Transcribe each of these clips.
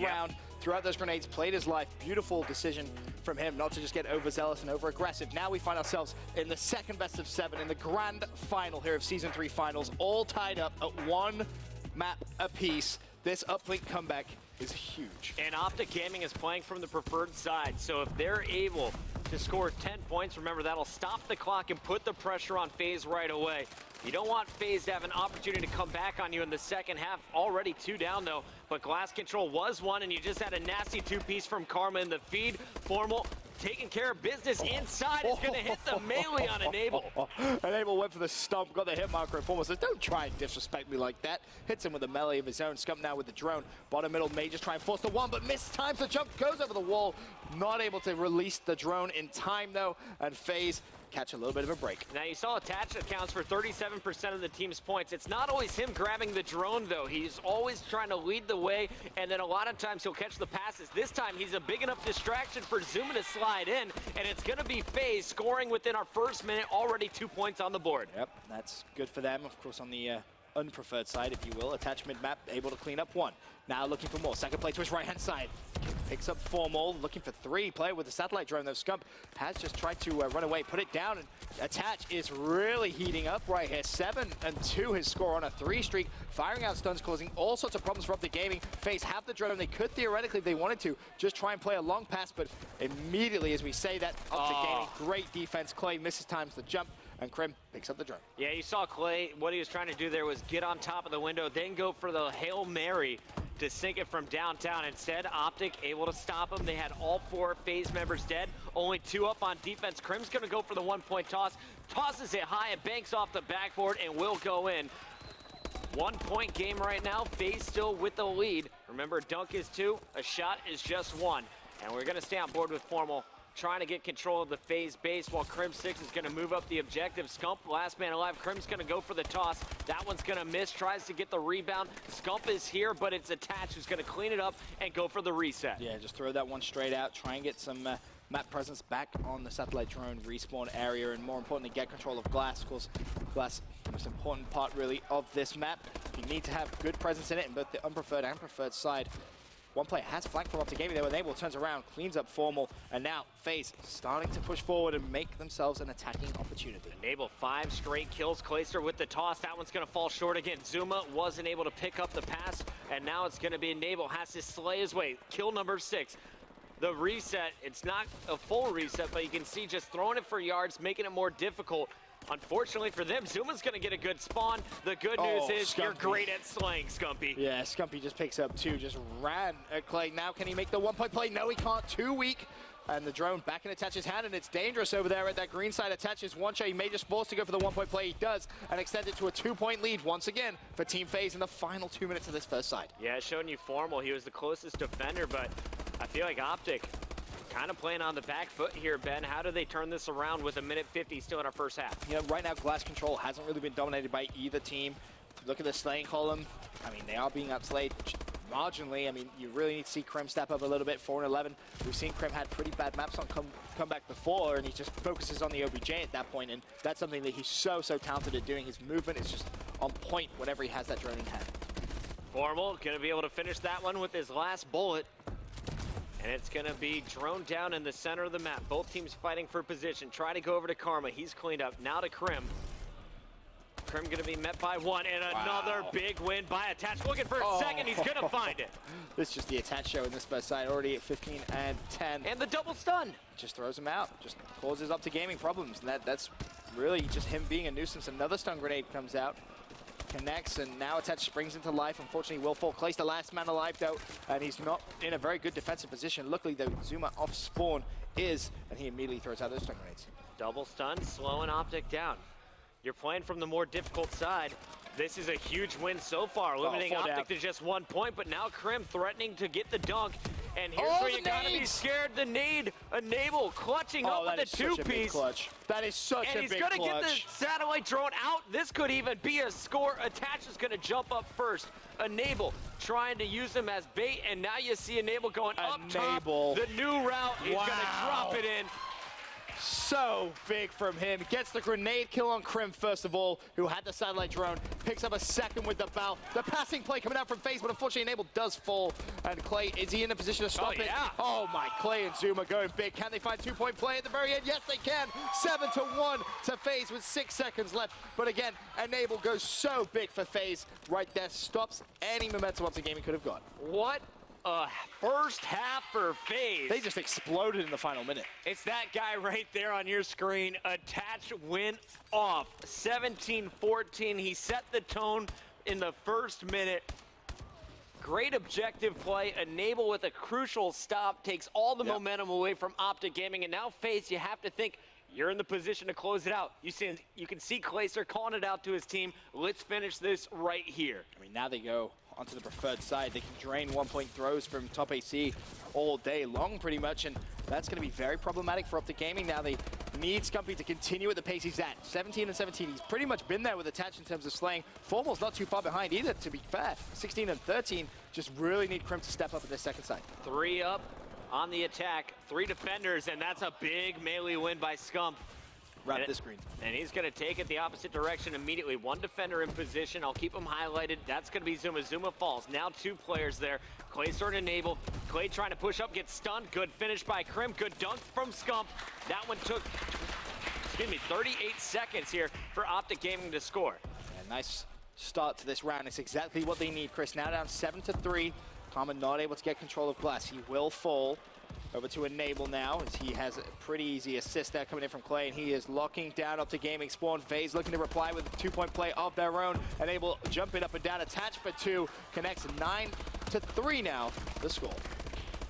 round, threw out those grenades, played his life. Beautiful decision from him not to just get overzealous and over-aggressive. Now we find ourselves in the second best of 7 in the grand final here of Season 3 Finals, all tied up at 1 map apiece. This uplink comeback is huge. And OpTic Gaming is playing from the preferred side, so if they're able to score 10 points, remember that'll stop the clock and put the pressure on FaZe right away. You don't want FaZe to have an opportunity to come back on you in the second half. Already 2 down though, but Glass Control was 1, and you just had a nasty 2-piece from Karma in the feed. Formal taking care of business inside, is gonna hit the melee on Enable. Enable went for the stump, got the hit marker, and Formal says, don't try and disrespect me like that. Hits him with a melee of his own. Scump now with the drone. Bottom middle may just try and force the 1, but missed times the jump, goes over the wall. Not able to release the drone in time though, and FaZe catch a little bit of a break. Now you saw Attach accounts for 37% of the team's points. It's not always him grabbing the drone though. He's always trying to lead the way, and then a lot of times he'll catch the passes. This time he's a big enough distraction for Zuma to slide in, and it's gonna be FaZe scoring within our first minute, already 2 points on the board. Yep, that's good for them. Of course, on the unpreferred side, if you will. Attach mid-map, able to clean up 1. Now looking for more. Second play to his right-hand side. Picks up Formal, looking for 3. Player with the satellite drone, though. Scump has just tried to run away, put it down, and Attach is really heating up right here. 7-2 his score on a 3 streak, firing out stuns, causing all sorts of problems for OpTic Gaming. FaZe have the drone. They could theoretically, if they wanted to, just try and play a long pass, but immediately as we say that, OpTic Gaming, great defense. Clay misses times the jump, and Krim picks up the drone. Yeah, you saw Clay, what he was trying to do there was get on top of the window, then go for the Hail Mary to sink it from downtown. Instead, OpTic able to stop him. They had all 4 FaZe members dead, only 2 up on defense. Krim's gonna go for the 1-point toss, tosses it high and banks off the backboard and will go in. 1-point game right now, FaZe still with the lead. Remember, dunk is 2, a shot is just 1. And we're gonna stay on board with Formal, trying to get control of the FaZe base while Crim6 is going to move up the objective. Scump, last man alive. Crim's going to go for the toss. That one's going to miss, tries to get the rebound. Scump is here, but it's Attached who's going to clean it up and go for the reset. Yeah, just throw that one straight out, try and get some map presence back on the satellite drone respawn area, and more importantly, get control of Glass. Of course, Glass, the most important part really of this map. You need to have good presence in it in both the unpreferred and preferred side. One player has flanked from OpTic Gaming. They were able, turns around, cleans up Formal, and now FaZe starting to push forward and make themselves an attacking opportunity. Enable 5 straight kills. Clayster with the toss. That one's going to fall short again. Zuma wasn't able to pick up the pass, and now it's going to be Enable. Has to slay his way. Kill number 6. The reset, it's not a full reset, but you can see just throwing it for yards, making it more difficult. Unfortunately for them, Zuma's going to get a good spawn. The good news is Scumpy. You're great at slaying, Scumpy. Yeah, Scumpy just picks up 2, just ran at Clay. Now can he make the 1-point play? No, he can't. Too weak. And the drone back in Attach's hand, and it's dangerous over there at that green side. Attaches one shot. He may just force to go for the 1-point play. He does, and extend it to a 2-point lead once again for Team FaZe in the final 2 minutes of this first side. Yeah, showing you Formal. He was the closest defender, but I feel like OpTic kind of playing on the back foot here, Ben. How do they turn this around with 1:50 still in our first half? You know, right now, Glass Control hasn't really been dominated by either team. Look at the slaying column. I mean, they are being outslayed marginally. I mean, you really need to see Krim step up a little bit. 4-11. We've seen Krim had pretty bad maps on comeback before, and he just focuses on the OBJ at that point, and that's something that he's so talented at doing. His movement is just on point whenever he has that drone in hand. Formal gonna be able to finish that one with his last bullet. And it's going to be droned down in the center of the map. Both teams fighting for position. Try to go over to Karma. He's cleaned up. Now to Krim. Krim going to be met by 1, and another big win by Attach. Looking for a second. He's going to find it. This is just the Attach show in this first side. Already at 15 and 10. And the double stun. Just throws him out. Just causes OpTic Gaming problems. And that's really just him being a nuisance. Another stun grenade comes out. Connects, and now Attach springs into life. Unfortunately, will fall. Clay's the last man alive, though, and he's not in a very good defensive position. Luckily, though, Zuma off spawn is, and he immediately throws out those stun grenades. Double stun, slowing OpTic down. You're playing from the more difficult side. This is a huge win so far, limiting OpTic to just 1 point, but now Krim threatening to get the dunk. And here's where you gotta be scared. The nade, Enable clutching up with the 2-piece. That is such a big clutch. And he's gonna get the satellite drone out. This could even be a score. Attach is gonna jump up first. Enable trying to use him as bait, and now you see Enable going up top. The new route, he's gonna drop it in. So big from him. Gets the grenade kill on Crim first of all, who had the satellite drone. Picks up a second with the bow. The passing play coming out from FaZe, but unfortunately Enable does fall. And Clay, is he in a position to stop it? Oh my, Clay and Zuma going big. Can they find 2-point play at the very end? Yes, they can. 7-1 to FaZe with 6 seconds left. But again, Enable goes so big for FaZe. Right there, stops any momentum OpTic Gaming could have got. What a first half for FaZe. They just exploded in the final minute. It's that guy right there on your screen. Attach went off. 17-14. He set the tone in the first minute. Great objective play. Enable with a crucial stop. Takes all the momentum away from OpTic Gaming. And now FaZe, you have to think, you're in the position to close it out. You can see Clayster calling it out to his team. Let's finish this right here. I mean, now they go onto the preferred side. They can drain 1-point throws from top AC all day long, pretty much, and that's going to be very problematic for OpTic Gaming. Now they need Scumpy to continue at the pace he's at. 17-17. He's pretty much been there with Attach in terms of slaying. Formal's not too far behind either, to be fair. 16-13. Just really need Crim to step up at their second side. 3 up on the attack. 3 defenders, and that's a big melee win by Scump. Wrap this screen. And he's going to take it the opposite direction immediately. 1 defender in position. I'll keep him highlighted. That's going to be Zuma. Zuma falls. Now 2 players there. Clay starting to enable. Clay trying to push up, gets stunned. Good finish by Crim. Good dunk from Scump. That one took, 38 seconds here for OpTic Gaming to score. Yeah, nice start to this round. It's exactly what they need, Chris. Now down 7-3. Karma not able to get control of Glass. He will fall. Over to Enable now, as he has a pretty easy assist there coming in from Clay, and he is locking down OpTic Gaming. Spawn FaZe looking to reply with a 2-point play of their own. Enable jumping up and down, attached for 2, connects 9-3 now, the score.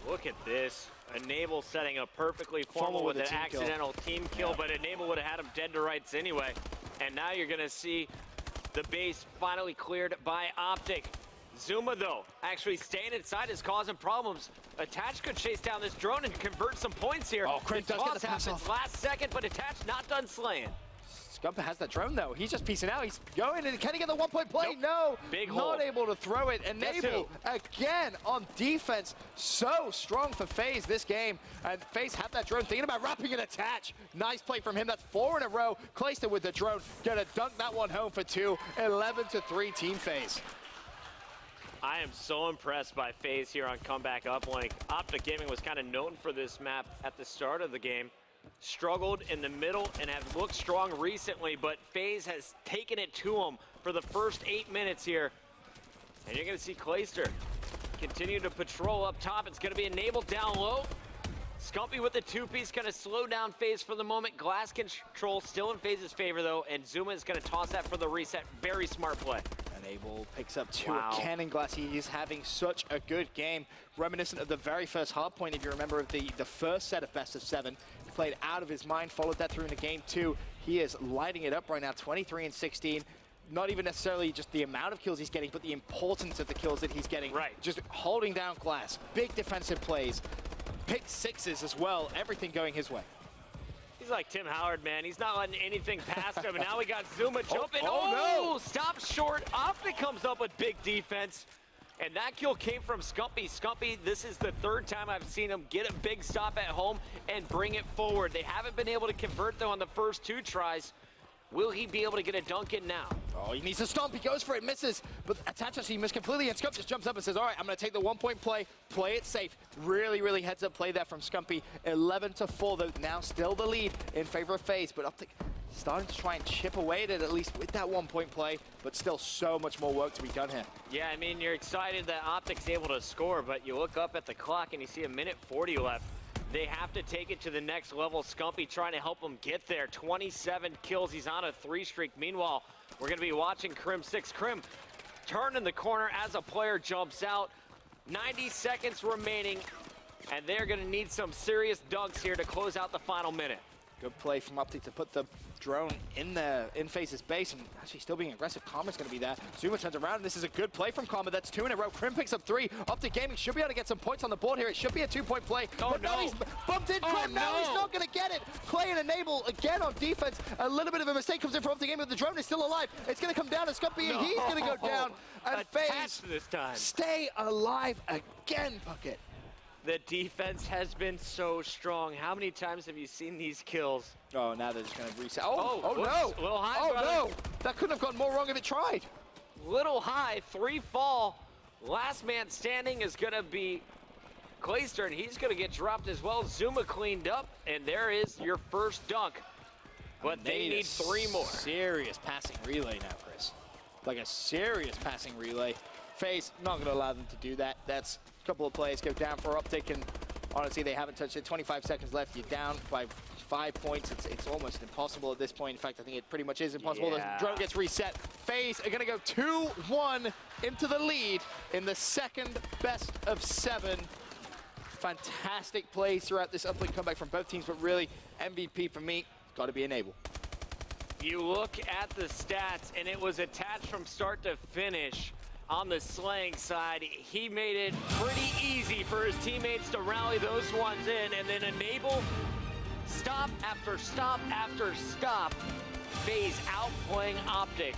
Look at this. Enable setting up perfectly formal with an accidental team kill, but Enable would have had him dead to rights anyway. And now you're going to see the base finally cleared by OpTic. Zuma, though, actually staying inside is causing problems. Attach could chase down this drone and convert some points here. Oh, Crim does get the pass off. Last second, but Attach not done slaying. Scumpa has that drone, though. He's just piecing out. He's going, and can he get the 1-point play? Nope. No. Big not hole. able to throw it. Enable, again, on defense. So strong for FaZe this game. And FaZe have that drone, thinking about wrapping an Attach. Nice play from him. That's 4 in a row. Clayster with the drone. Gonna dunk that one home for 2. 11-3 Team FaZe. I am so impressed by FaZe here on Comeback Uplink. OpTic Gaming was kind of known for this map at the start of the game. Struggled in the middle and have looked strong recently, but FaZe has taken it to them for the first 8 minutes here. And you're going to see Clayster continue to patrol up top. It's going to be Enabled down low. Scumpy with the 2-piece going to slow down FaZe for the moment. Glass control still in FaZe's favor, though, and Zuma is going to toss that for the reset. Very smart play. Enable picks up 2 cannon Glass. He is having such a good game, reminiscent of the very first hard point, if you remember, of the first set of best of 7. He played out of his mind, followed that through into game 2. He is lighting it up right now, 23-16. Not even necessarily just the amount of kills he's getting, but the importance of the kills that he's getting. Right. Just holding down Glass, big defensive plays, pick 6s as well, everything going his way. He's like Tim Howard, man. He's not letting anything past him. And now we got Zuma jumping. Oh, no! Stop short. OpTic comes up with big defense. And that kill came from Scumpy. Scumpy, this is the 3rd time I've seen him get a big stop at home and bring it forward. They haven't been able to convert, though, on the first 2 tries. Will he be able to get a dunk in now? Oh, he needs to stomp. He goes for it, misses. But Attach actually missed completely, and Scump just jumps up and says, all right, I'm going to take the 1-point play it safe. Really, really heads-up play there from Scumpy. 11-4, though, now still the lead in favor of FaZe, but OpTic starting to try and chip away at it, at least with that 1-point play, but still so much more work to be done here. Yeah, I mean, you're excited that OpTic's able to score, but you look up at the clock and you see 1:40 left. They have to take it to the next level. Scumpy trying to help him get there. 27 kills. He's on a 3 streak. Meanwhile, we're going to be watching Crim 6. Crim turning the corner as a player jumps out. 90 seconds remaining, and they're going to need some serious dunks here to close out the final minute. Good play from OpTic to put the drone in FaZe's base, and actually still being aggressive. Karma's going to be there. Zuma turns around, and this is a good play from Karma. That's 2 in a row. Crim picks up 3. OpTic Gaming should be able to get some points on the board here. It should be a 2-point play. Oh, but now he's bumped in. Crim, now he's not going to get it. Clay and Enable again on defense. A little bit of a mistake comes in from OpTic Gaming, but the drone is still alive. It's going to come down to Scumpy, and he's going to go down. And FaZe this time. stay alive again, Bucket. The defense has been so strong. How many times have you seen these kills? Oh, now they're just going to reset. Oh, Oh, whoops, no. a little high, Oh, brother. no. That couldn't have gone more wrong if it tried. Little high, 3 fall. Last man standing is gonna be Clayster, and he's gonna get dropped as well. Zuma cleaned up, and there is your first dunk. But they need 3 more. Serious passing relay now, Chris. Like a serious passing relay. FaZe not going to allow them to do that. That's a couple of players go down for OpTic, and honestly, they haven't touched it. 25 seconds left. You're down by 5 points. It's almost impossible at this point. In fact, I think it pretty much is impossible. Yeah. The drone gets reset. FaZe are going to go 2-1 into the lead in the second best of 7. Fantastic plays throughout this uplink comeback from both teams, but really MVP for me, got to be Enable. You look at the stats, and it was attached from start to finish. On the slaying side, he made it pretty easy for his teammates to rally those ones in, and then Enable, stop after stop after stop, FaZe outplaying OpTic.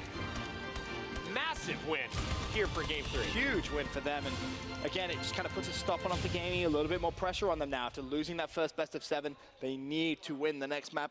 Massive win here for Game 3. Huge win for them, and again, it just kind of puts a stop on OpTic Gaming, a little bit more pressure on them now. After losing that first best of 7, they need to win the next map.